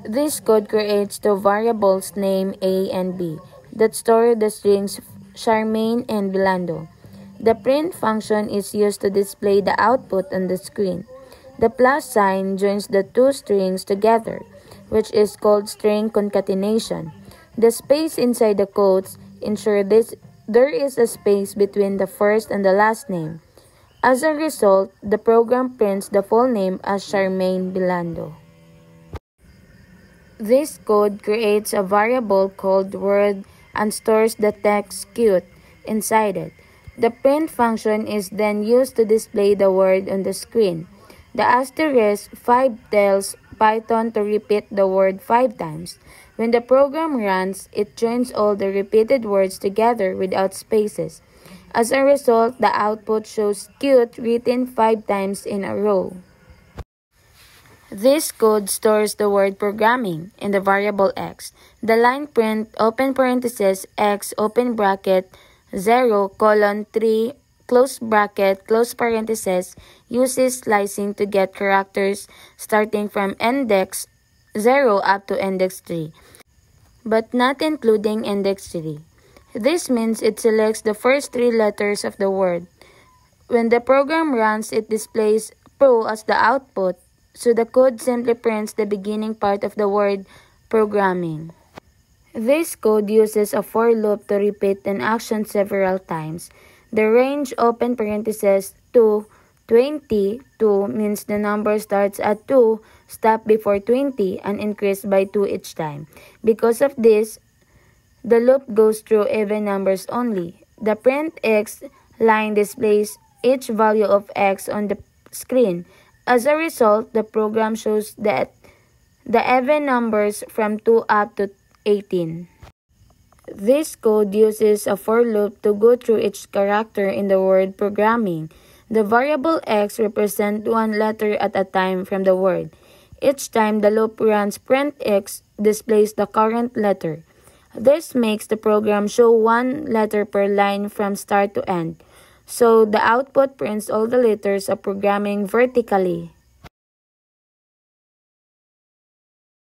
This code creates two variables named A and B that store the strings Charmaine and Belando. The print function is used to display the output on the screen. The plus sign joins the two strings together, which is called string concatenation. The space inside the quotes ensure there is a space between the first and the last name. As a result, the program prints the full name as Charmaine Belando. This code creates a variable called word and stores the text cute inside it. The print function is then used to display the word on the screen. The asterisk 5 tells Python to repeat the word 5 times. When the program runs, it joins all the repeated words together without spaces. As a result, the output shows cute written 5 times in a row. This code stores the word programming in the variable x. The line print open parenthesis x open bracket 0 colon 3 close bracket close parenthesis uses slicing to get characters starting from index 0 up to index 3, but not including index 3. This means it selects the first 3 letters of the word. When the program runs, it displays pro as the output, so the code simply prints the beginning part of the word programming. This code uses a for loop to repeat an action several times. The range open parenthesis 2, 20, 2 means the number starts at 2, stop before 20, and increase by 2 each time. Because of this, the loop goes through even numbers only. The print x line displays each value of x on the screen. As a result, the program shows that the even numbers from 2 up to 18. This code uses a for loop to go through each character in the word programming. The variable x represents one letter at a time from the word. Each time the loop runs, print x displays the current letter. This makes the program show one letter per line from start to end. So the output prints all the letters of programming vertically.